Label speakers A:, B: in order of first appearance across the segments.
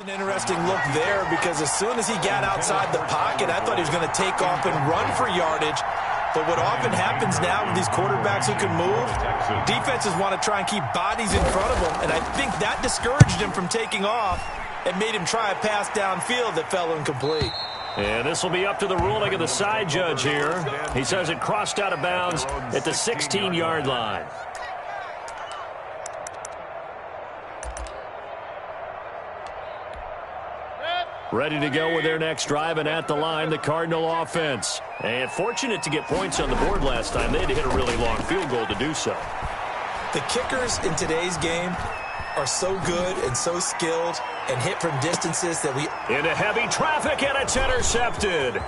A: An interesting look there because as soon as he got outside the pocket, I thought he was going to take off and run for yardage. But what often happens now with these quarterbacks who can move, defenses want to try and keep bodies in front of them, and I think that discouraged him from taking off and made him try a pass downfield that fell incomplete.
B: And this will be up to the ruling of the side judge here. He says it crossed out of bounds at the 16-yard line. Ready to go with their next drive, and at the line, the Cardinal offense. And fortunate to get points on the board last time. They had to hit a really long field goal to do so.
A: The kickers in today's game are so good and so skilled and hit from distances that we...
B: Into heavy traffic, and it's intercepted.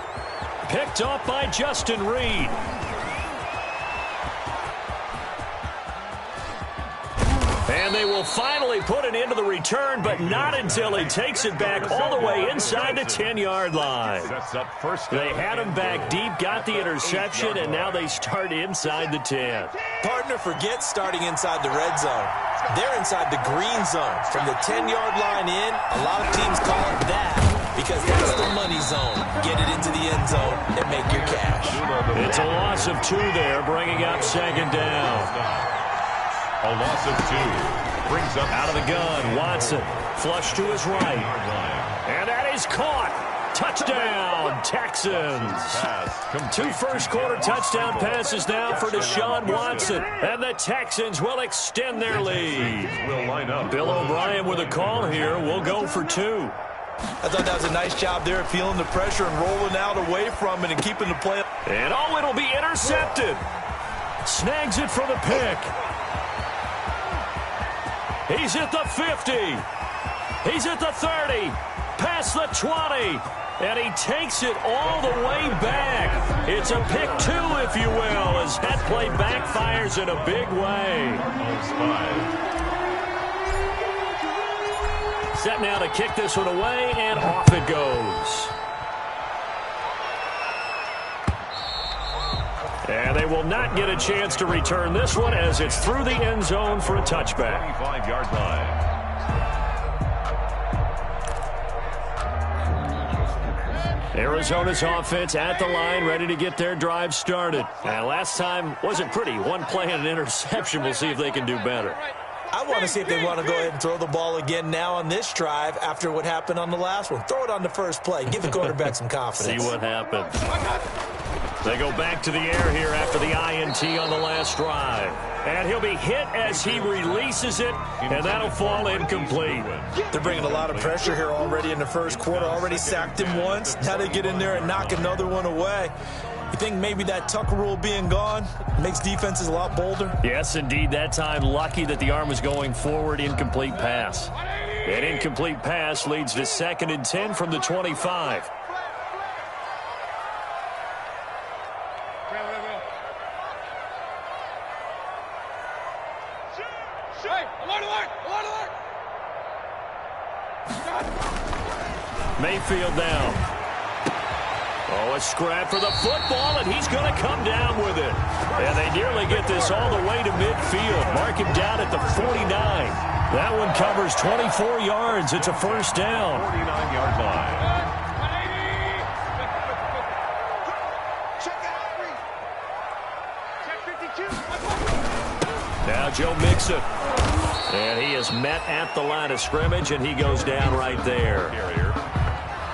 B: Picked up by Justin Reed. And they will finally put it into the return, but not until he takes it back all the way inside the 10-yard line. They had him back deep, got the interception, and now they start inside the 10.
A: Partner, forget starting inside the red zone. They're inside the green zone. From the 10-yard line in, a lot of teams call it that because that's the money zone. Get it into the end zone and make your cash.
B: It's a loss of 2 there, bringing up second down.
C: A loss of 2 brings up
B: out of the gun. Watson flush to his right, and that is caught. Touchdown, Texans. 2 first-quarter touchdown passes now for Deshaun Watson, and the Texans will extend their lead. Bill O'Brien with a call here. We'll go for 2.
A: I thought that was a nice job there, feeling the pressure and rolling out away from it and keeping the play.
B: And it'll be intercepted. Snags it for the pick. He's at the 50. He's at the 30. Past the 20. And he takes it all the way back. It's a pick 2, if you will, as that play backfires in a big way. Set now to kick this one away, and off it goes. And they will not get a chance to return this one as it's through the end zone for a touchback.
C: 25-yard line.
B: Arizona's offense at the line, ready to get their drive started. And last time wasn't pretty. One play and an interception. We'll see if they can do better.
A: I want to see if they want to go ahead and throw the ball again now on this drive after what happened on the last one. Throw it on the first play. Give the quarterback some confidence.
B: See what happens. They go back to the air here after the INT on the last drive. And he'll be hit as he releases it, and that'll fall incomplete.
A: They're bringing a lot of pressure here already in the first quarter. Already sacked him once. Now they get in there and knock another one away. You think maybe that Tucker rule being gone makes defenses a lot bolder?
B: Yes, indeed. That time, lucky that the arm was going forward. Incomplete pass. An incomplete pass leads to 2nd and 10 from the 25. Mayfield down. Oh, a scrap for the football, and he's going to come down with it. And they nearly get this all the way to midfield. Mark him down at the 49. That one covers 24 yards. It's a first down.
C: 49-yard line.
B: Now Joe Mixon. And he is met at the line of scrimmage, and he goes down right there.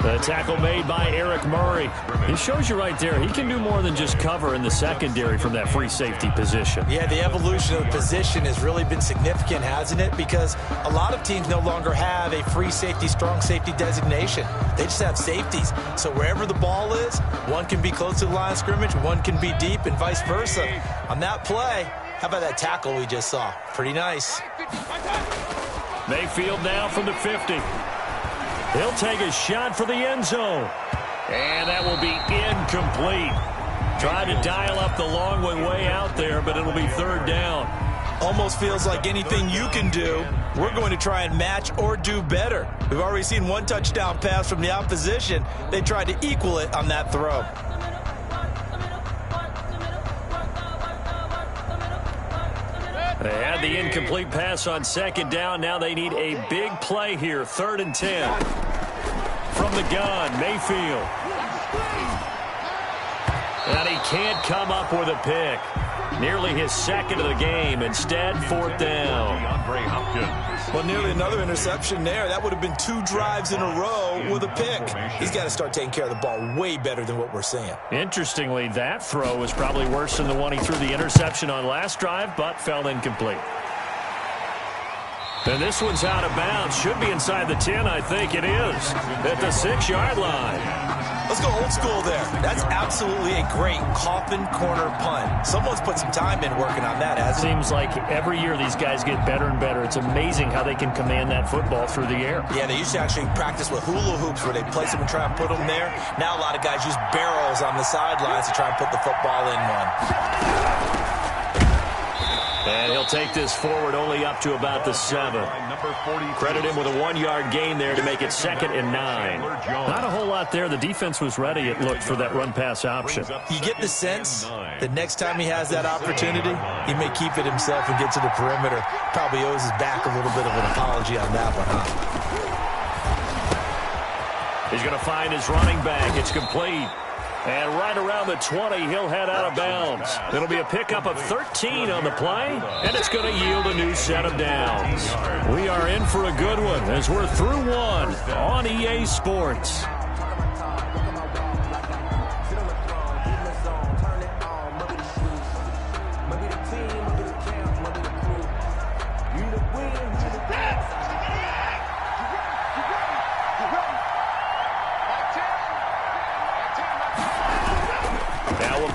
B: The tackle made by Eric Murray. He shows you right there, he can do more than just cover in the secondary from that free safety position.
A: Yeah, the evolution of the position has really been significant, hasn't it? Because a lot of teams no longer have a free safety, strong safety designation. They just have safeties. So wherever the ball is, one can be close to the line of scrimmage, one can be deep, and vice versa. On that play, how about that tackle we just saw? Pretty nice.
B: Mayfield now from the 50. He'll take a shot for the end zone. And that will be incomplete. Tried to dial up the long one way out there, but it'll be 3rd down.
A: Almost feels like anything you can do, we're going to try and match or do better. We've already seen 1 touchdown pass from the opposition. They tried to equal it on that throw.
B: They had the incomplete pass on second down. Now they need a big play here. 3rd and 10. From the gun, Mayfield. And he can't come up with a pick. Nearly his 2nd of the game. Instead, 4th down.
A: Well, nearly another interception there. That would have been 2 drives in a row with a pick. He's got to start taking care of the ball way better than what we're seeing.
B: Interestingly, that throw was probably worse than the one he threw the interception on last drive, but fell incomplete. And this one's out of bounds. Should be inside the 10, I think it is. At the 6-yard line.
A: Let's go old school there. That's absolutely a great coffin corner punt. Someone's put some time in working on that, hasn't it?
B: Seems like every year these guys get better and better. It's amazing how they can command that football through the air.
A: Yeah, they used to actually practice with hula hoops where they place them and try and put them there. Now a lot of guys use barrels on the sidelines to try and put the football in one.
B: And he'll take this forward only up to about the 7. Credit him with a 1-yard gain there to make it 2nd and 9. Not a whole lot there. The defense was ready, it looked, for that run-pass option.
A: You get the sense that next time he has that opportunity, he may keep it himself and get to the perimeter. Probably owes his back a little bit of an apology on that one, huh?
B: He's going to find his running back. It's complete. And right around the 20, he'll head out of bounds. It'll be a pickup of 13 on the play, and it's going to yield a new set of downs. We are in for a good one as we're through one on EA Sports.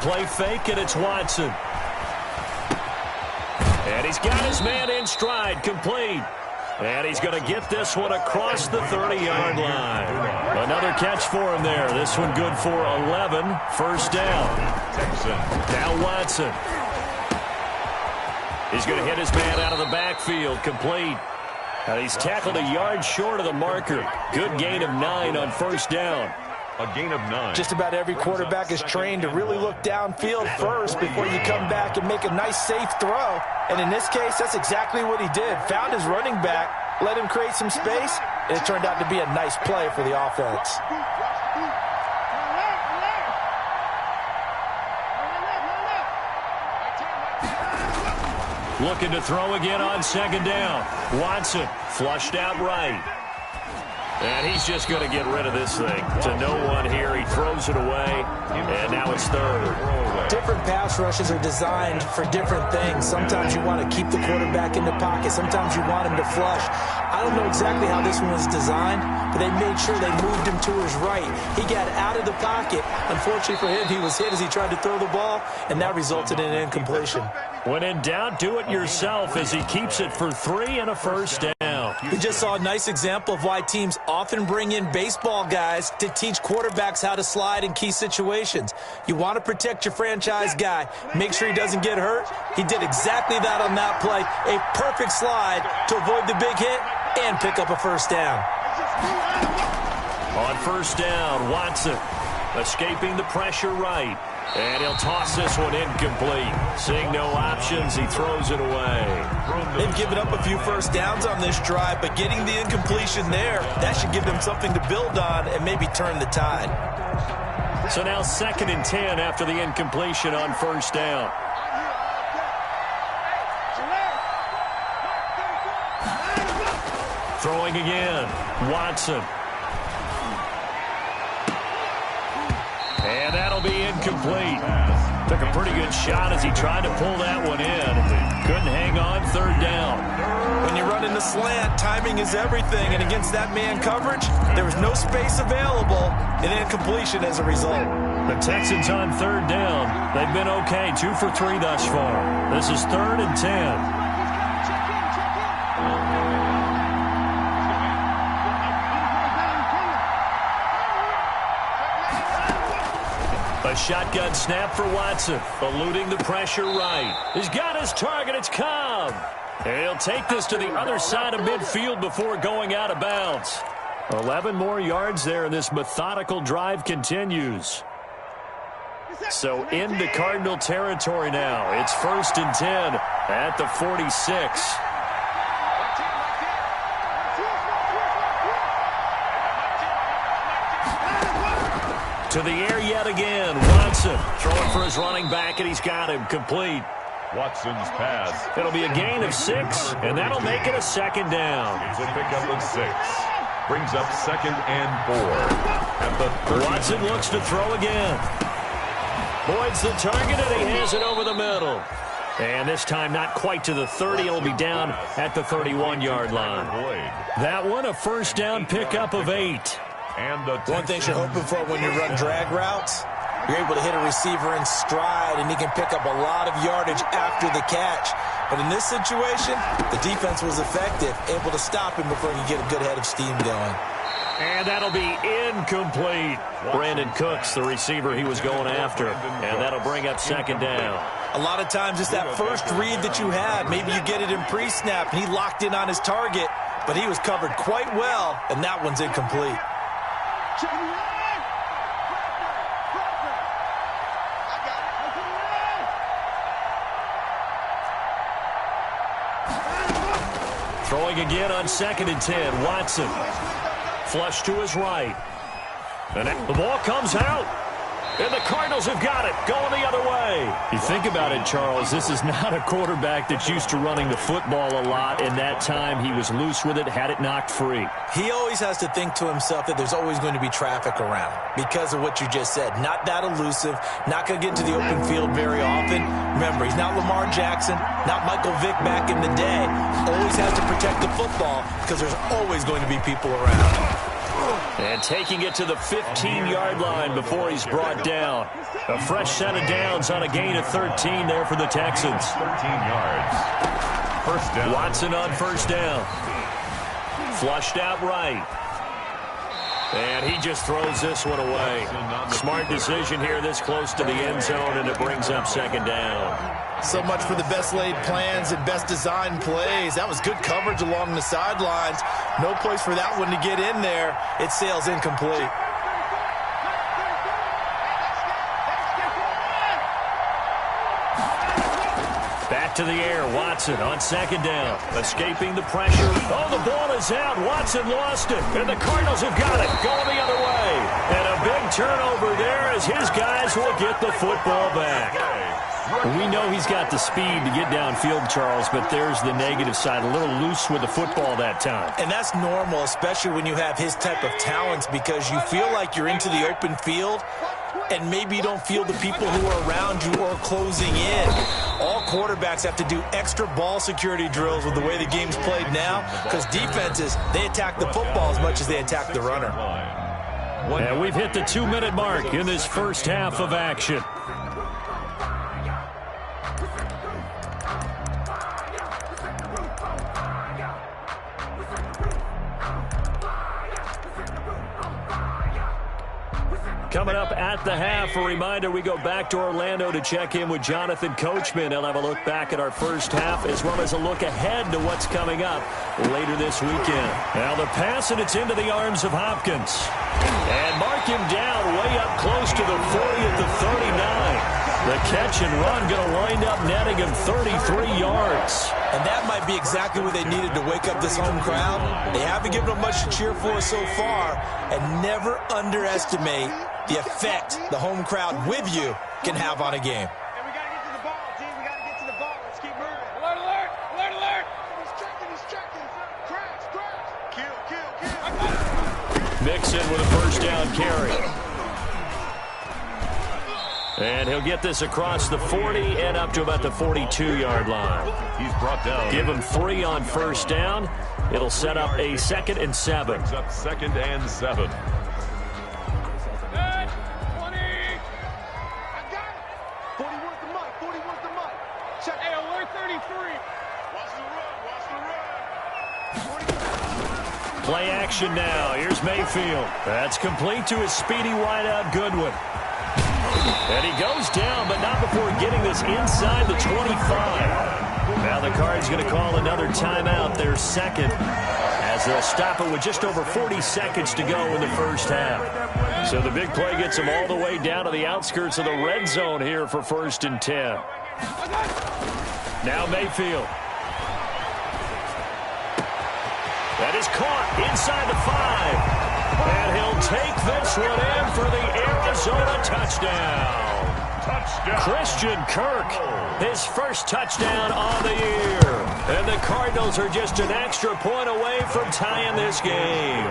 B: Play fake, and it's Watson. And he's got his man in stride, complete. And he's going to get this one across the 30-yard line. Another catch for him there. This one good for 11. 1st down. Now Watson. He's going to hit his man out of the backfield, complete. And he's tackled a yard short of the marker. Good gain of 9 on 1st down.
C: A gain of 9.
A: Just about every quarterback is trained to really look downfield first before you come back and make a nice, safe throw. And in this case, that's exactly what he did. Found his running back, let him create some space, and it turned out to be a nice play for the offense.
B: Looking to throw again on 2nd down. Watson flushed out right. And he's just going to get rid of this thing. To no one here. He throws it away. And now it's 3rd.
A: Different pass rushes are designed for different things. Sometimes you want to keep the quarterback in the pocket. Sometimes you want him to flush. I don't know exactly how this one was designed, but they made sure they moved him to his right. He got out of the pocket. Unfortunately for him, he was hit as he tried to throw the ball, and that resulted in an incompletion.
B: When in doubt, do it yourself as he keeps it for 3 and a 1st down.
A: We just saw a nice example of why teams often bring in baseball guys to teach quarterbacks how to slide in key situations. You want to protect your franchise guy. Make sure he doesn't get hurt. He did exactly that on that play. A perfect slide to avoid the big hit and pick up a 1st down.
B: On 1st down, Watson escaping the pressure right. And he'll toss this one incomplete. Seeing no options, he throws it away.
A: They've given up a few 1st downs on this drive, but getting the incompletion there, that should give them something to build on and maybe turn the tide.
B: So now 2nd and 10 after the incompletion on 1st down. Throwing again, Watson. And that'll be incomplete. Took a pretty good shot as he tried to pull that one in. Couldn't hang on. 3rd down.
A: When you run in the slant, timing is everything. And against that man coverage, there was no space available. And incompletion as a result.
B: The Texans on 3rd down. They've been okay. 2 for 3 thus far. This is 3rd and 10. A shotgun snap for Watson, eluding the pressure right. He's got his target. It's Cobb. And he'll take this to the other side of midfield before going out of bounds. 11 more yards there, and this methodical drive continues. So into Cardinal territory now. It's 1st and 10 at the 46. To the air yet again. Watson throwing for his running back, and he's got him complete.
C: Watson's pass.
B: It'll be a gain of 6, and that'll make it a 2nd down.
C: It's a pickup of 6. Brings up 2nd and 4. At the 30.
B: Watson looks to throw again. Boyd's the target, and he has it over the middle. And this time not quite to the 30. It'll be down at the 31-yard line. That one a 1st down pickup of 8.
C: And the
A: one thing you're hoping for when you run drag routes, you're able to hit a receiver in stride, and he can pick up a lot of yardage after the catch. But in this situation, the defense was effective, able to stop him before he could get a good head of steam going.
B: And that'll be incomplete. Brandon Cooks, the receiver he was going after. And that'll bring up 2nd down.
A: A lot of times it's that first read that you have. Maybe you get it in pre-snap, and he locked in on his target, but he was covered quite well, and that one's incomplete.
B: Throwing again on 2nd and 10. Watson. Flush to his right. And the ball comes out. And the Cardinals have got it, going the other way. You think about it, Charles, this is not a quarterback that's used to running the football a lot, and that time he was loose with it, had it knocked free.
A: He always has to think to himself that there's always going to be traffic around because of what you just said. Not that elusive, not going to get into the open field very often. Remember, he's not Lamar Jackson, not Michael Vick back in the day. Always has to protect the football because there's always going to be people around.
B: And taking it to the 15-yard line before he's brought down. A fresh set of downs on a gain of 13 there for the Texans.
C: 13 yards. 1st down.
B: Watson on 1st down. Flushed out right. And he just throws this one away. Smart decision here this close to the end zone, and it brings up 2nd down.
A: So much for the best laid plans and best designed plays. That was good coverage along the sidelines. No place for that one to get in there. It sails incomplete.
B: Back to the air. Watson on 2nd down. Escaping the pressure. Oh, the ball is out. Watson lost it. And the Cardinals have got it. Going the other way. And a big turnover there as his guys will get the football back. We know he's got the speed to get downfield, Charles, but there's the negative side. A little loose with the football that time.
A: And that's normal, especially when you have his type of talents, because you feel like you're into the open field, and maybe you don't feel the people who are around you or closing in. All quarterbacks have to do extra ball security drills with the way the game's played now, because defenses, they attack the football as much as they attack the runner.
B: And we've hit the 2-minute mark in this first half of action. Coming up at the half, a reminder, we go back to Orlando to check in with Jonathan Coachman. He'll have a look back at our first half as well as a look ahead to what's coming up later this weekend. Now the pass, and it's into the arms of Hopkins. And mark him down way up close to the 40 at the 39. The catch and run going to wind up netting him 33 yards.
A: And that might be exactly what they needed to wake up this home crowd. They haven't given them much to cheer for so far, and never underestimate the effect the home crowd with you can have on a game.
D: And we got to get to the ball, team. We got to get to the ball. Let's keep moving. Alert, alert, alert, alert. He's checking. Crash. Kill.
B: Mixon with a 1st down carry. And he'll get this across the 40 and up to about the 42-yard line.
C: He's brought down.
B: Give him 3 on 1st down. It'll set up a 2nd and 7.
C: Brings up 2nd and 7.
D: 20. I got it. 40 wants the mic. 40 wants the mic. Check. Hey, alert 33. Watch the run.
B: Play action now. Here's Mayfield. That's complete to his speedy wideout Goodwin. And he goes down, but not before getting this inside the 25. Now the Cards going to call another timeout, their 2nd, as they'll stop it with just over 40 seconds to go in the first half. So the big play gets him all the way down to the outskirts of the red zone here for 1st and 10. Now Mayfield. That is caught inside the 5. And he'll take this one in for the Arizona touchdown. Christian Kirk, his first touchdown on the year. And the Cardinals are just an extra point away from tying this game.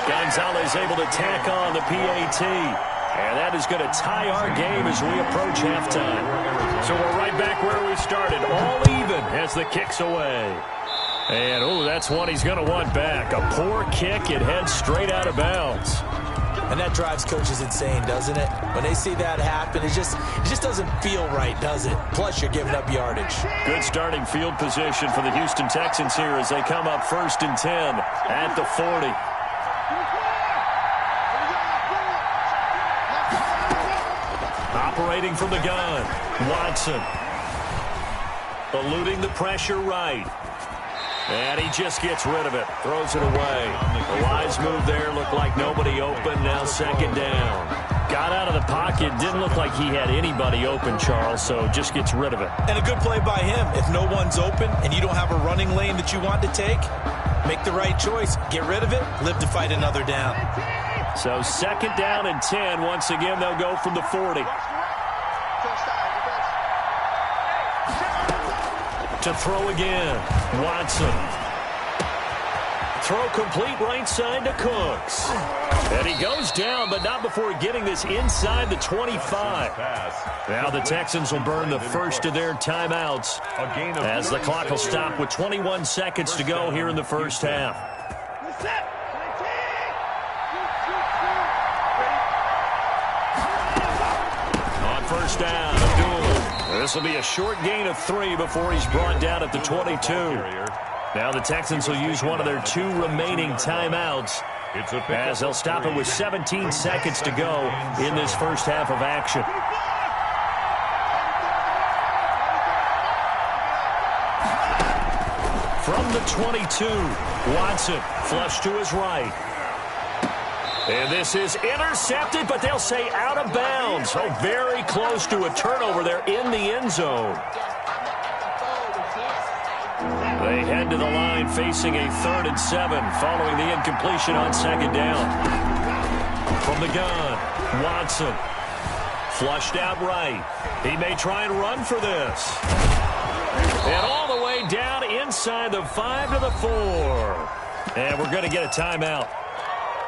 B: Gonzalez able to tack on the PAT. And that is going to tie our game as we approach halftime. So we're right back where we started, all even as the kick's away. And, oh, that's one he's going to want back. A poor kick, it heads straight out of bounds.
A: And that drives coaches insane, doesn't it? When they see that happen, it just doesn't feel right, does it? Plus, you're giving up yardage.
B: Good starting field position for the Houston Texans here as they come up 1st and 10 at the 40. Operating from the gun, Watson. Eluding the pressure right. And he just gets rid of it. Throws it away. A wise move there. Looked like nobody open. Now 2nd down. Got out of the pocket. Didn't look like he had anybody open, Charles, so just gets rid of it.
A: And a good play by him. If no one's open and you don't have a running lane that you want to take, make the right choice. Get rid of it. Live to fight another down.
B: So 2nd down and 10. Once again, they'll go from the 40. To throw again. Watson. Throw complete right side to Cooks. And he goes down, but not before getting this inside the 25. Now the Texans will burn the first of their timeouts as the clock will stop with 21 seconds to go here in the first half. On 1st down, Abdul. This will be a short gain of 3 before he's brought down at the 22. Now the Texans will use one of their 2 remaining timeouts as they'll stop it with 17 seconds to go in this first half of action. From the 22, Watson flush to his right. And this is intercepted, but they'll say out of bounds. Oh, very close to a turnover there in the end zone. They head to the line facing a 3rd and 7 following the incompletion on 2nd down. From the gun, Watson. Flushed out right. He may try and run for this. And all the way down inside the 5 to the 4. And we're going to get a timeout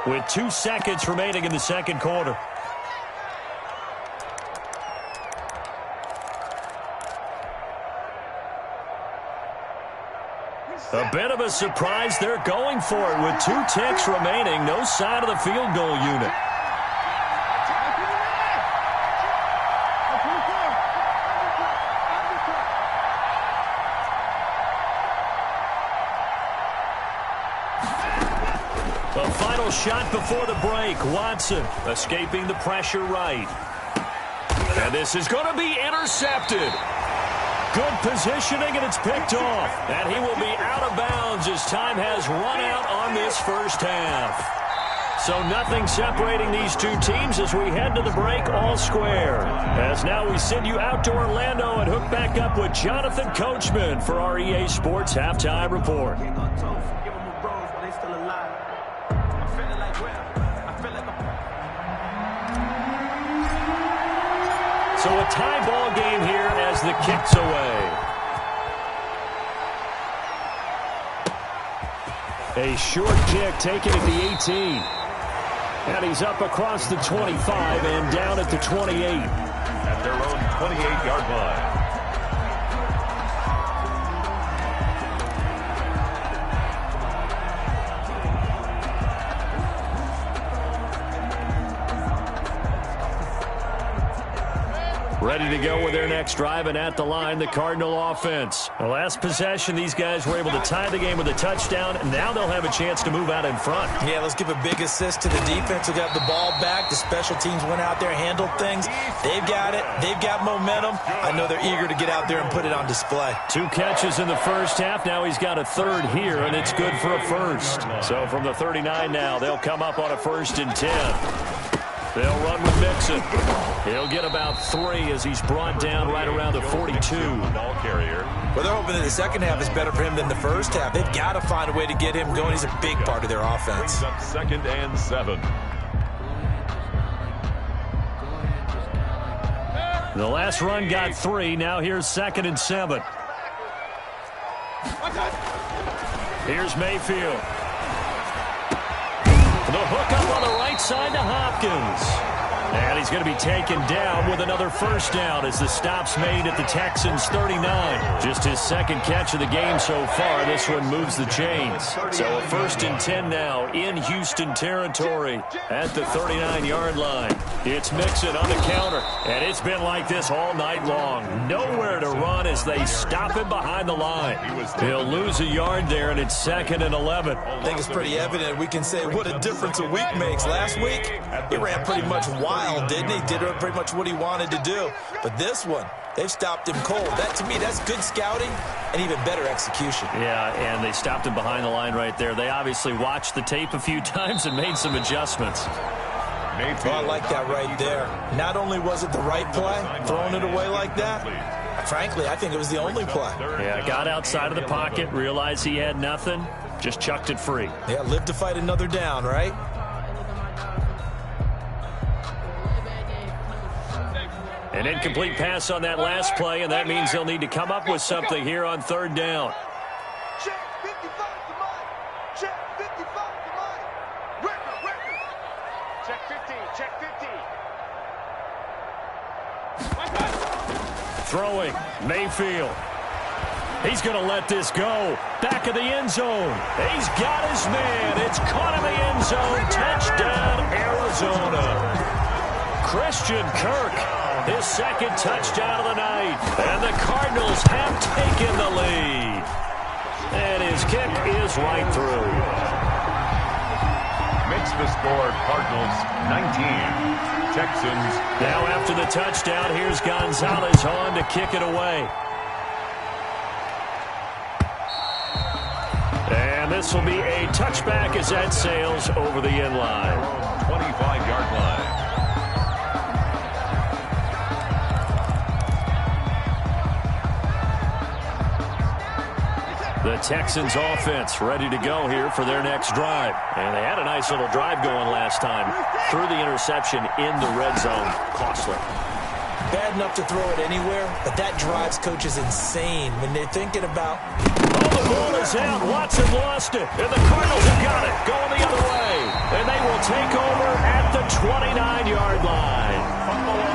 B: with 2 seconds remaining in the 2nd quarter. A bit of a surprise. They're going for it with 2 ticks remaining. No sign of the field goal unit. The final shot before the break. Watson escaping the pressure right. And this is going to be intercepted. Good positioning, and it's picked off. And he will be out of bounds as time has run out on this first half. So nothing separating these 2 teams as we head to the break all square. As now we send you out to Orlando and hook back up with Jonathan Coachman for our EA Sports Halftime Report. So a tie ball game here as the kick's away. A short kick taken at the 18. And he's up across the 25 and down at the 28.
C: At their own 28-yard line.
B: Ready to go with their next drive, and at the line, the Cardinal offense. The last possession, these guys were able to tie the game with a touchdown, and now they'll have a chance to move out in front.
A: Yeah, let's give a big assist to the defense who got the ball back. The special teams went out there, handled things. They've got it. They've got momentum. I know they're eager to get out there and put it on display.
B: 2 catches in the first half. Now he's got a third here, and it's good for a first. So from the 39 now, they'll come up on a 1st and 10. They'll run with Mixon. He'll get about 3 as he's brought down right around the 42.
C: Ball carrier.
A: Well, they're hoping that the second half is better for him than the first half. They've got to find a way to get him going. He's a big part of their offense.
C: Brings up 2nd and 7.
B: The last run got 3. Now here's 2nd and 7. Here's Mayfield. The hook up on the right side to Hopkins. And he's going to be taken down with another first down as the stop's made at the Texans' 39. Just his 2nd catch of the game so far. This one moves the chains. So a 1st and 10 now in Houston territory at the 39-yard line. It's Mixon on the counter, and it's been like this all night long. Nowhere to run as they stop him behind the line. He'll lose a yard there, and it's 2nd and 11.
A: I think it's pretty evident. We can say what a difference a week makes. Last week, he ran pretty much wild, didn't he? Did pretty much what he wanted to do. But this one, they've stopped him cold. That, to me, that's good scouting and even better execution.
B: Yeah, and they stopped him behind the line right there. They obviously watched the tape a few times and made some adjustments.
A: Oh, I like that right there. Not only was it the right play, throwing it away like that, frankly, I think it was the only play.
B: Yeah, got outside of the pocket, realized he had nothing, just chucked it free.
A: Yeah, live to fight another down, right?
B: An incomplete pass on that last play, and that means they'll need to come up with something here on 3rd down.
D: Check 55 to mine. Check 55 to mine. Record. Check 15. Check 15.
B: Throwing, Mayfield. He's going to let this go. Back of the end zone. He's got his man. It's caught in the end zone. Touchdown, Arizona. Christian Kirk, his 2nd touchdown of the night. And the Cardinals have taken the lead. And his kick is right through.
C: Makes the score Cardinals 19. Texans.
B: Now after the touchdown, here's Gonzalez on to kick it away. And this will be a touchback as that sails over the end line.
C: 25-yard line.
B: The Texans offense ready to go here for their next drive. And they had a nice little drive going last time. Threw the interception in the red zone. Costly.
A: Bad enough to throw it anywhere, but that drives coaches insane when they're thinking about...
B: Oh, the ball is out. Watson lost it. And the Cardinals have got it. Going the other way. And they will take over at the 29-yard line.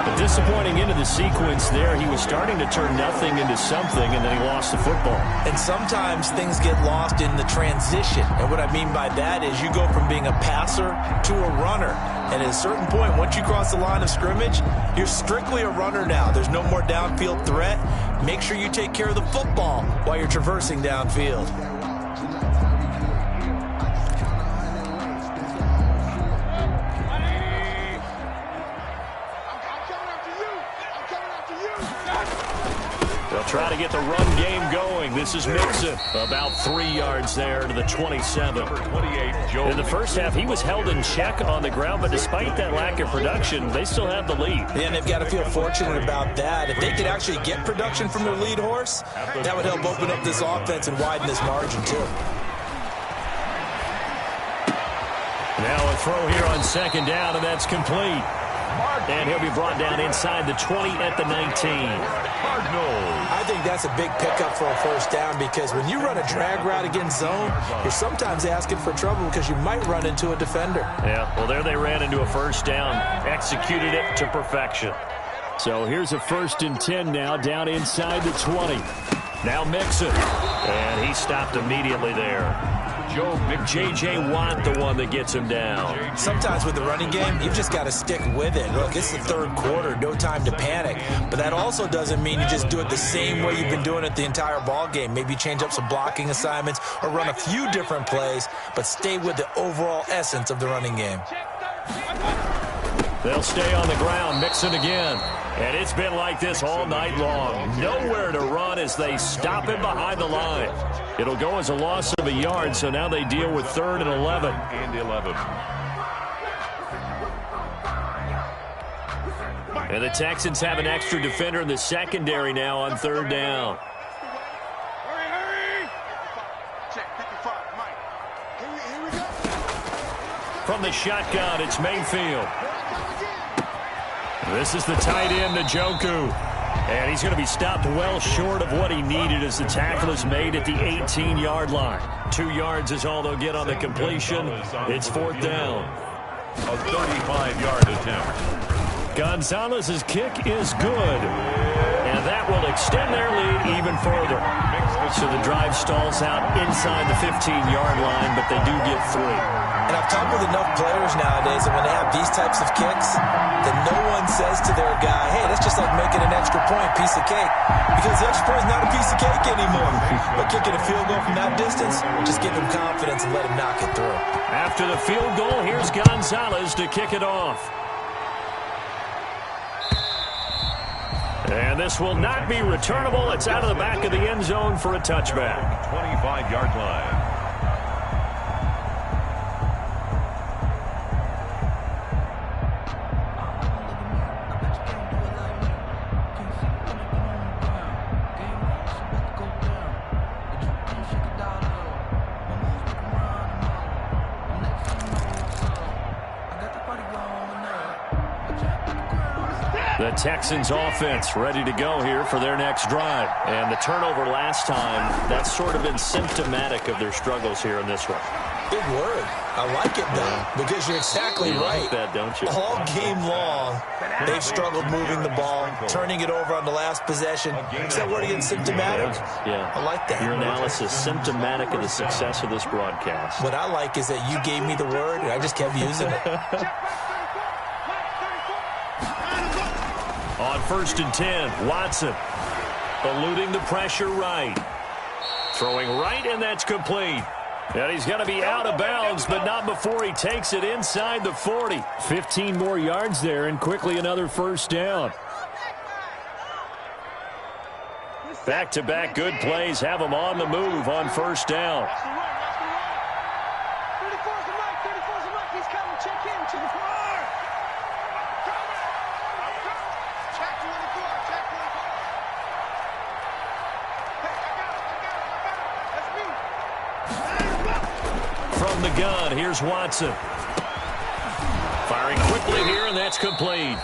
B: A disappointing end of the sequence there. He was starting to turn nothing into something, and then he lost the football.
A: And sometimes things get lost in the transition. And what I mean by that is you go from being a passer to a runner. And at a certain point, once you cross the line of scrimmage, you're strictly a runner now. There's no more downfield threat. Make sure you take care of the football while you're traversing downfield.
B: They'll try to get the run game going. This is Mixon. About 3 yards there to the 27. In the first half, he was held in check on the ground, but despite that lack of production, they still have the lead.
A: Yeah, and they've got to feel fortunate about that. If they could actually get production from their lead horse, that would help open up this offense and widen this margin, too.
B: Now a throw here on 2nd down, and that's complete. And he'll be brought down inside the 20 at the 19.
A: I think that's a big pickup for a first down because when you run a drag route against zone, you're sometimes asking for trouble because you might run into a defender.
B: Yeah, well, there they ran into a first down, executed it to perfection. So here's a 1st and 10 now, down inside the 20. Now Mixon, and he stopped immediately there. J.J. Watt, the one that gets him down.
A: Sometimes with the running game, you've just got to stick with it. Look, it's the third quarter, no time to panic. But that also doesn't mean you just do it the same way you've been doing it the entire ball game. Maybe change up some blocking assignments or run a few different plays, but stay with the overall essence of the running game.
B: They'll stay on the ground, mixing again. And it's been like this all night long. Nowhere to run as they stop him behind the line. It'll go as a loss of a yard, so now they deal with 3rd and 11. And the Texans have an extra defender in the secondary now on 3rd down. From the shotgun, it's Mayfield. This is the tight end, Njoku. And he's going to be stopped well short of what he needed as the tackle is made at the 18-yard line. 2 yards is all they'll get on the completion. It's 4th down.
C: A 35-yard attempt.
B: Gonzalez's kick is good. And that will extend their lead even further. So the drive stalls out inside the 15-yard line, but they do get 3.
A: And I've talked with enough players nowadays that when they have these types of kicks, that no one says to their guy, hey, that's just like making an extra point, piece of cake. Because the extra point is not a piece of cake anymore. But kicking a field goal from that distance, just give him confidence and let him knock it through.
B: After the field goal, here's Gonzalez to kick it off. And this will not be returnable. It's out of the back of the end zone for a touchback.
C: 25-yard line.
B: The Texans offense ready to go here for their next drive. And the turnover last time, that's sort of been symptomatic of their struggles here in this one.
A: Big word. I like it, though, because you're exactly right.
B: Like that, don't you?
A: All game long, they've struggled moving the ball, turning it over on the last possession. Is that word again, symptomatic?
B: Yeah.
A: I like that.
B: Your analysis, symptomatic of the success of this broadcast.
A: What I like is that you gave me the word, and I just kept using it.
B: On 1st and 10, Watson eluding the pressure right. Throwing right, and that's complete. And he's going to be out of bounds, but not before he takes it inside the 40. 15 more yards there, and quickly another 1st down. Back-to-back good plays have him on the move on 1st down. From the gun, here's Watson. Firing quickly here, and that's complete.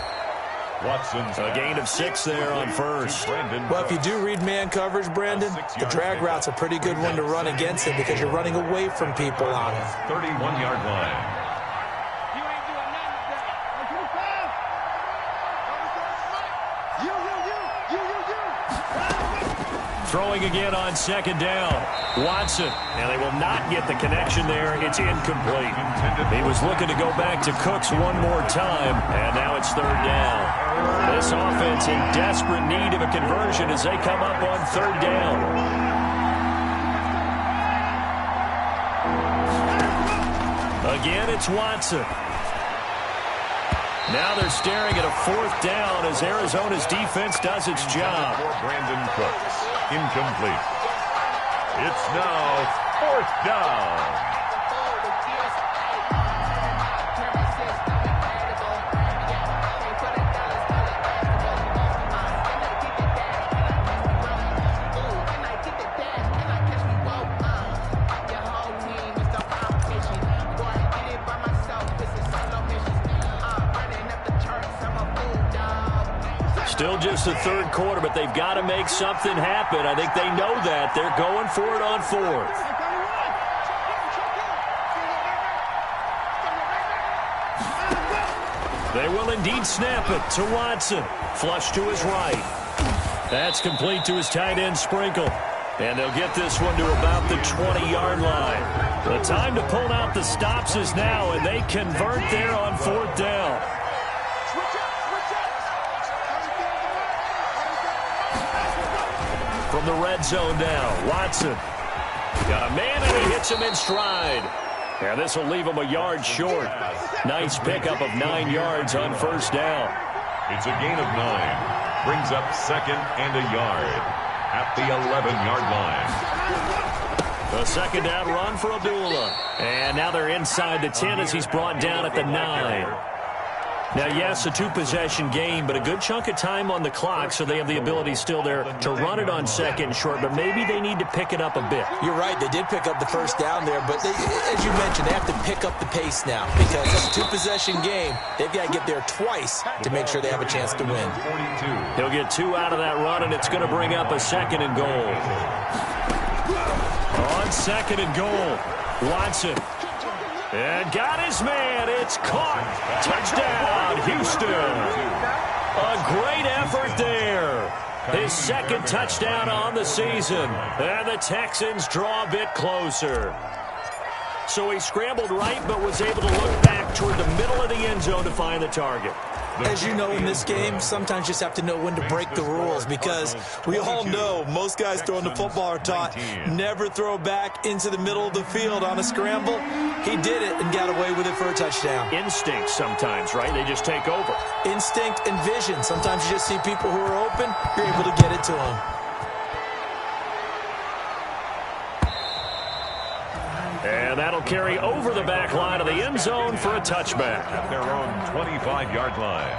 C: Watson's
B: A gain of 6 there on 1st.
A: Well, if you do read man coverage, Brandon, the drag route's a pretty good one to run against it because you're running away from people on it.
C: 31-yard line.
B: Throwing again on 2nd down. Watson. And they will not get the connection there. It's incomplete. He was looking to go back to Cooks one more time, and now it's 3rd down. This offense in desperate need of a conversion as they come up on 3rd down. Again, it's Watson. Now they're staring at a 4th down as Arizona's defense does its job.
C: Brandon Cooks. Incomplete. It's now 4th down.
B: Still just the 3rd quarter, but they've got to make something happen. I think they know that. They're going for it on 4th. They will indeed snap it to Watson. Flush to his right. That's complete to his tight end, Sprinkle. And they'll get this one to about the 20-yard line. The time to pull out the stops is now, and they convert there on 4th down. From the red zone now, Watson. Got a man, and he hits him in stride. And this will leave him a yard short. Nice pickup of 9 yards on 1st down.
C: It's a gain of 9. Brings up 2nd and a yard at the 11-yard line.
B: The 2nd down run for Abdullah. And now they're inside the 10 as he's brought down at the 9. Now, yes, a 2-possession game, but a good chunk of time on the clock, so they have the ability still there to run it on 2nd and short, but maybe they need to pick it up a bit.
A: You're right. They did pick up the 1st down there, but they, as you mentioned, they have to pick up the pace now because it's a 2-possession game. They've got to get there twice to make sure they have a chance to win.
B: He'll get 2 out of that run, and it's going to bring up a 2nd and goal. On 2nd and goal, Watson. And got his man. It's caught. Touchdown, Houston. A great effort there. His 2nd touchdown on the season. And the Texans draw a bit closer. So he scrambled right, but was able to look back toward the middle of the end zone to find the target.
A: As you know, in this game, sometimes you just have to know when to break the rules because we all know most guys throwing the football are taught never throw back into the middle of the field on a scramble. He did it and got away with it for a touchdown.
B: Instinct sometimes, right? They just take over.
A: Instinct and vision. Sometimes you just see people who are open, you're able to get it to them.
B: And that'll carry over the back line of the end zone for a touchback.
C: At their own 25-yard line.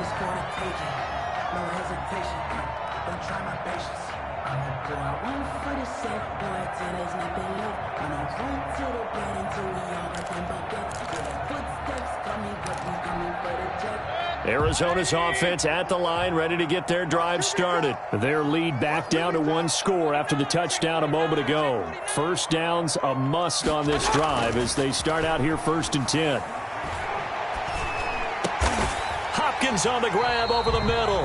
B: Arizona's offense at the line, ready to get their drive started. Their lead back down to 1 score after the touchdown a moment ago. 1st down's a must on this drive as they start out here 1st and 10. Hopkins on the grab over the middle.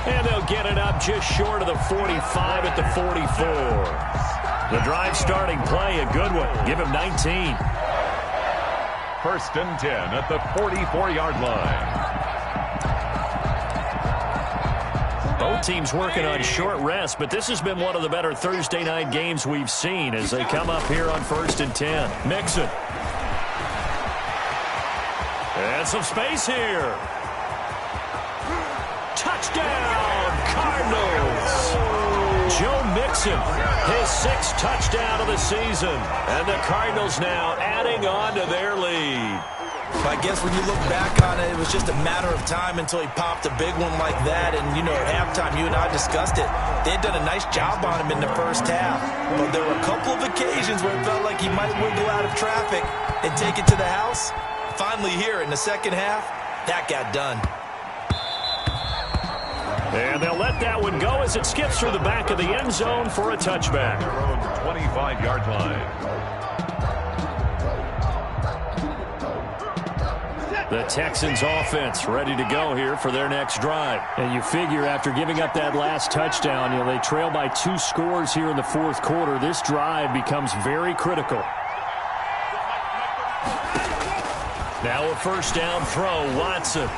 B: And they'll get it up just short of the 45 at the 44. The drive starting play, a good one. Give him 19.
C: 1st and 10 at the 44-yard line.
B: Both teams working on short rest, but this has been one of the better Thursday night games we've seen as they come up here on 1st and 10. Mixon. And some space here. Touchdown, Cardinals. Joe Mixon, his 6th touchdown of the season. And the Cardinals now adding on to their lead.
A: I guess when you look back on it, it was just a matter of time until he popped a big one like that. And, you know, at halftime, you and I discussed it. They had done a nice job on him in the 1st half. But there were a couple of occasions where it felt like he might wiggle out of traffic and take it to the house. Finally here in the 2nd half, that got done.
B: And they'll let that one go as it skips through the back of the end zone for a touchback.
C: Their own 25-yard line.
B: The Texans offense ready to go here for their next drive. And you figure after giving up that last touchdown, you know, they trail by 2 scores here in the 4th quarter. This drive becomes very critical. Now a 1st down throw, Watson.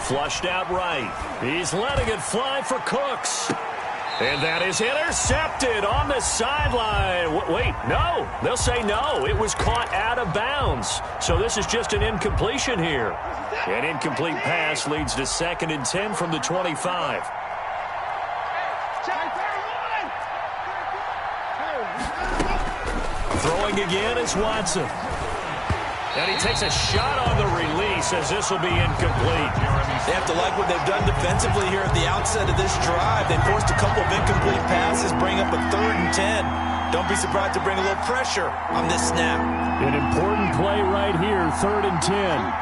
B: Flushed out right. He's letting it fly for Cooks. And that is intercepted on the sideline. Wait, no. They'll say no. It was caught out of bounds. So this is just an incompletion here. An incomplete pass leads to 2nd and 10 from the 25. Throwing again is Watson. And he takes a shot on the release as this will be incomplete.
A: They have to like what they've done defensively here at the outset of this drive. They forced a couple of incomplete passes, bring up a 3rd and 10. Don't be surprised to bring a little pressure on this snap.
B: An important play right here, 3rd and 10.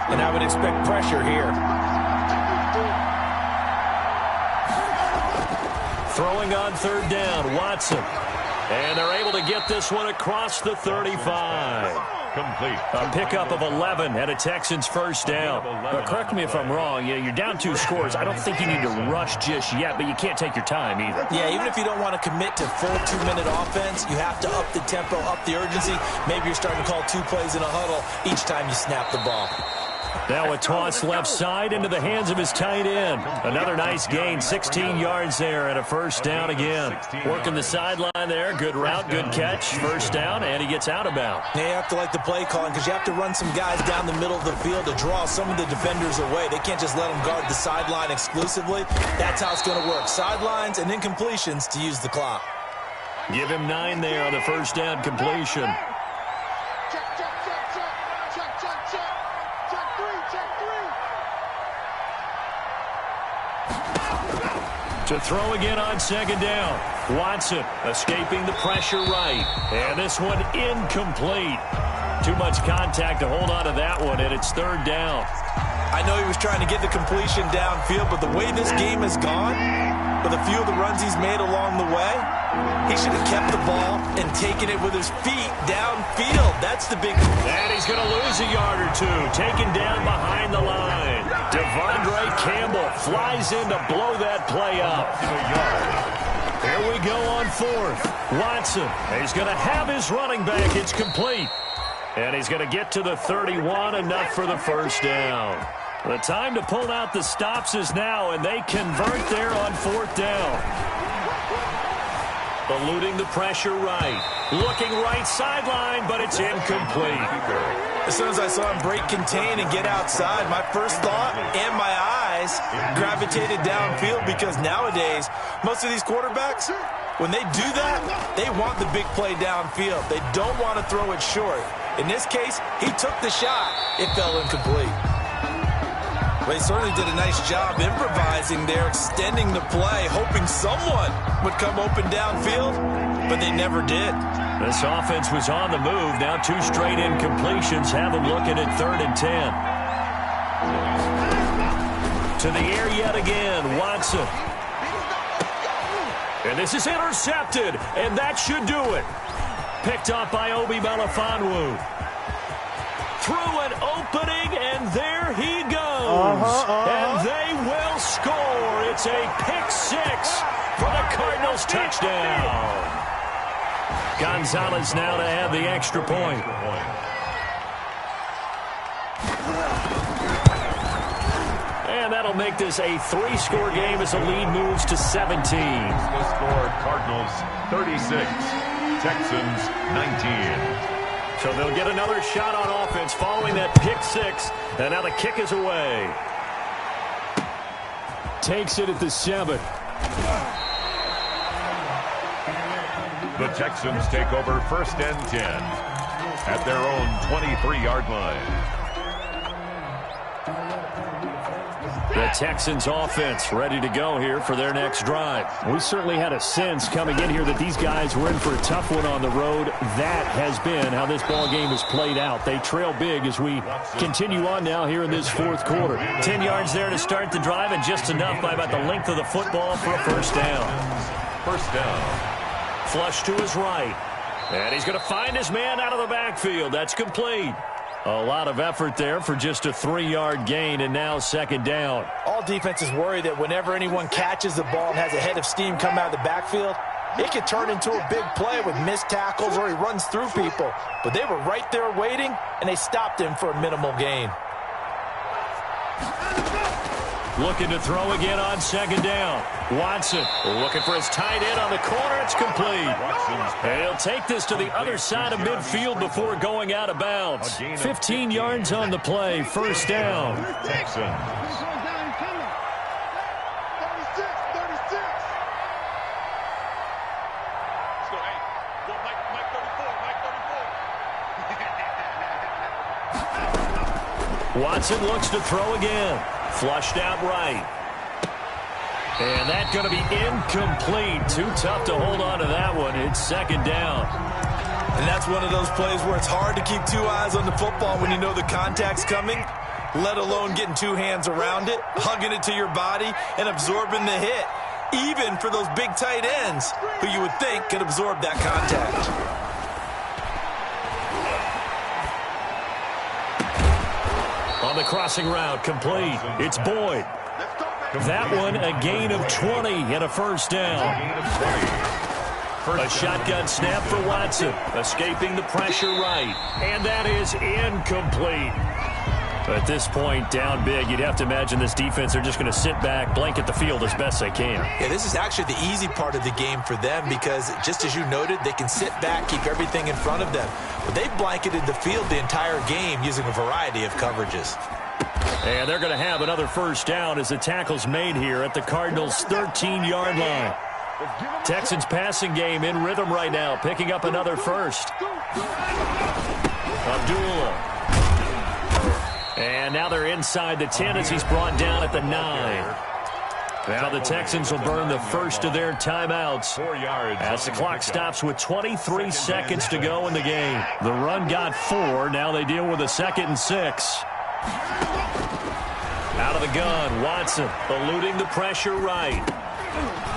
A: And I would expect pressure here.
B: Throwing on 3rd down, Watson. And they're able to get this one across the 35.
C: Complete.
B: A pickup of 11 and a Texans first down. But correct me if I'm wrong. Yeah, you're down 2 scores. I don't think you need to rush just yet, but you can't take your time either.
A: Yeah, even if you don't want to commit to full 2-minute offense, you have to up the tempo, up the urgency. Maybe you're starting to call 2 plays in a huddle each time you snap the ball.
B: Now a toss left side into the hands of his tight end. Another nice gain, 16 yards there and a first down again. Working the sideline there. Good route, good catch. First down, and he gets out of bounds.
A: Now you have to like the play calling because you have to run some guys down the middle of the field to draw some of the defenders away. They can't just let them guard the sideline exclusively. That's how it's going to work. Sidelines and incompletions to use the clock.
B: Give him 9 there on the first down completion. To throw again on second down. Watson escaping the pressure right. And this one incomplete. Too much contact to hold on to that one, and it's third down.
A: I know he was trying to get the completion downfield, but the way this game has gone, with a few of the runs he's made along the way, he should have kept the ball and taken it with his feet downfield. That's the big...
B: And he's going to lose a yard or 2. Taken down behind the line. Devondre Campbell flies in to blow that play up. Here we go on 4th. Watson, he's going to have his running back. It's complete. And he's going to get to the 31, enough for the first down. The time to pull out the stops is now, and they convert there on 4th down. Eluding the pressure right. Looking right sideline, but it's incomplete.
A: As soon as I saw him break contain and get outside, my first thought and my eyes gravitated downfield because nowadays, most of these quarterbacks, when they do that, they want the big play downfield. They don't want to throw it short. In this case, he took the shot. It fell incomplete. But he certainly did a nice job improvising there, extending the play, hoping someone would come open downfield, but they never did.
B: This offense was on the move. Now 2 straight incompletions have them looking at 3rd and 10. To the air yet again, Watson. And this is intercepted, and that should do it. Picked off by Obi Melifonwu. Through an opening, and there he goes. And they will score. It's a pick 6 for the Cardinals touchdown. Gonzalez now to have the extra point. And that'll make this a 3-score game as the lead moves to 17.
C: The score, Cardinals 36, Texans 19.
B: So they'll get another shot on offense following that pick 6. And now the kick is away. Takes it at the 7.
C: The Texans take over 1st and 10 at their own 23-yard line.
B: The Texans offense ready to go here for their next drive. We certainly had a sense coming in here that these guys were in for a tough one on the road. That has been how this ball game has played out. They trail big as we continue on now here in this 4th quarter. 10 yards there to start the drive, and just enough by about the length of the football for a first down.
C: First down.
B: Flush to his right. And he's going to find his man out of the backfield. That's complete. A lot of effort there for just a 3-yard gain, and now 2nd down.
A: All defenses worry that whenever anyone catches the ball and has a head of steam come out of the backfield, it could turn into a big play with missed tackles or he runs through people. But they were right there waiting, and they stopped him for a minimal gain.
B: Looking to throw again on 2nd down. Watson looking for his tight end on the corner. It's complete. And he'll take this to the other side of midfield before going out of bounds. 15 yards on the play. First down.
C: Texans.
B: Watson looks to throw again. Flushed out right. And that's going to be incomplete. Too tough to hold on to that one. It's 2nd down.
A: And that's one of those plays where it's hard to keep 2 eyes on the football when you know the contact's coming, let alone getting 2 hands around it, hugging it to your body, and absorbing the hit, even for those big tight ends who you would think could absorb that contact.
B: On the crossing route, complete. It's Boyd. That one, a gain of 20 and a first down. A shotgun snap for Watson, escaping the pressure right. And that is incomplete. At this point, down big, you'd have to imagine this defense, they're just going to sit back, blanket the field as best they can.
A: Yeah, this is actually the easy part of the game for them because, just as you noted, they can sit back, keep everything in front of them. But they've blanketed the field the entire game using a variety of coverages.
B: And they're going to have another first down as the tackle's made here at the Cardinals' 13-yard line. Texans passing game in rhythm right now, picking up another first. Abdullah. And now they're inside the 10 as he's brought down at the 9. Now the Texans will burn the first of their timeouts as the clock stops with 23 seconds to go in the game. The run got 4. Now they deal with a 2nd and 6. Out of the gun, Watson eluding the pressure right.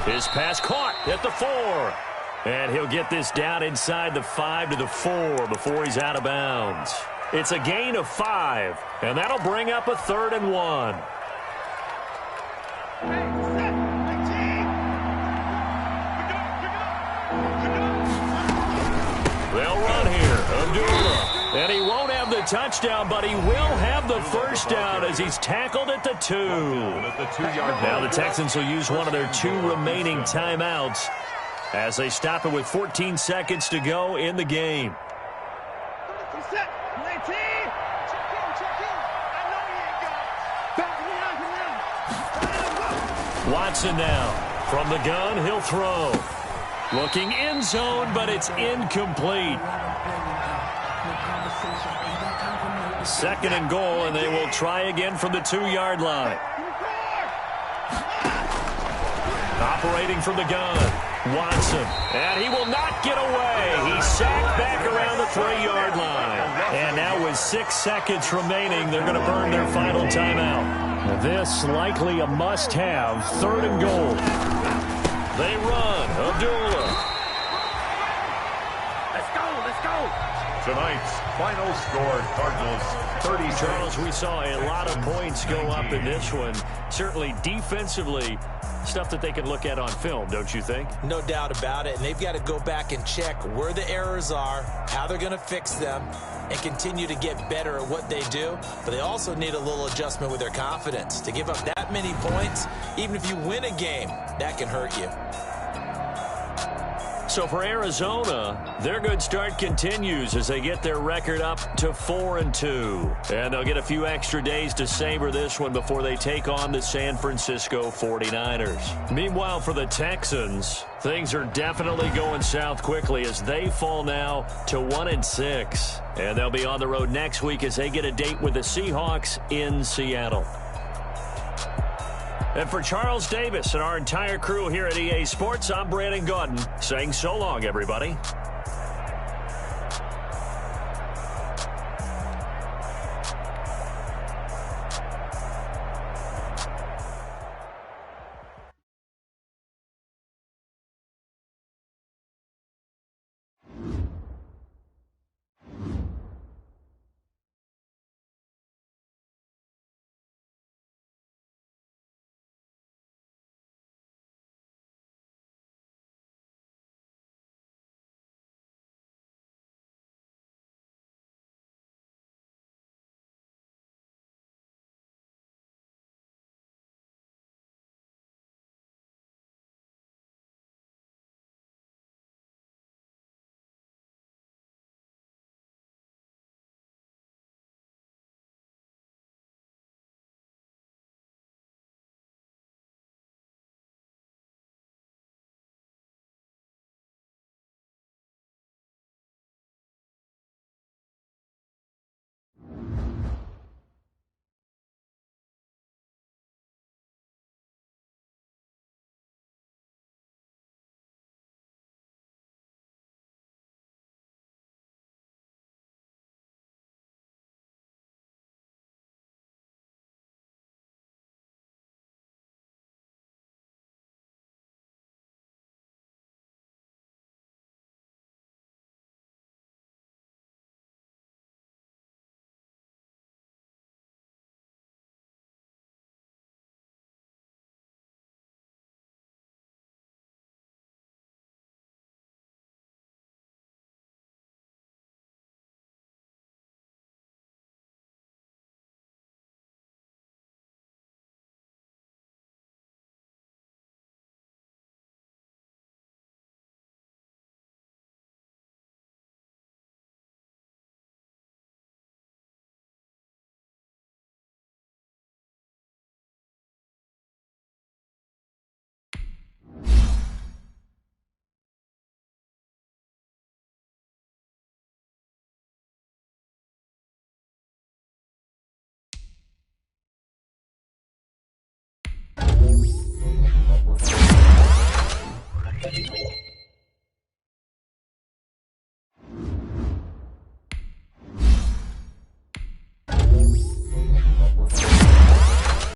B: His pass caught at the 4. And he'll get this down inside the 5 to the 4 before he's out of bounds. It's a gain of 5, and that'll bring up a 3rd and 1. They'll run here. Abdullah. And he won't have the touchdown, but he will have the first down as he's tackled at the 2. Now the Texans will use one of their 2 remaining timeouts as they stop it with 14 seconds to go in the game. Watson now. From the gun, he'll throw. Looking end zone, but it's incomplete. 2nd and goal, and they will try again from the 2-yard line. Operating from the gun, Watson. And he will not get away. He's sacked back around the 3-yard line. And now with 6 seconds remaining, they're going to burn their final timeout. This likely a must-have, 3rd and goal. They run. Abdullah.
D: Let's go.
C: Tonight's final score, Cardinals 30.
B: Charles, we saw a lot of points go up in this one. Certainly defensively, stuff that they can look at on film, don't you think?
A: No doubt about it, and they've got to go back and check where the errors are, how they're going to fix them, and continue to get better at what they do. But they also need a little adjustment with their confidence. To give up that many points, even if you win a game, that can hurt you.
B: So for Arizona, their good start continues as they get their record up to 4-2. And they'll get a few extra days to savor this one before they take on the San Francisco 49ers. Meanwhile, for the Texans, things are definitely going south quickly as they fall now to 1-6. And they'll be on the road next week as they get a date with the Seahawks in Seattle. And for Charles Davis and our entire crew here at EA Sports, I'm Brandon Gaudin saying so long, everybody.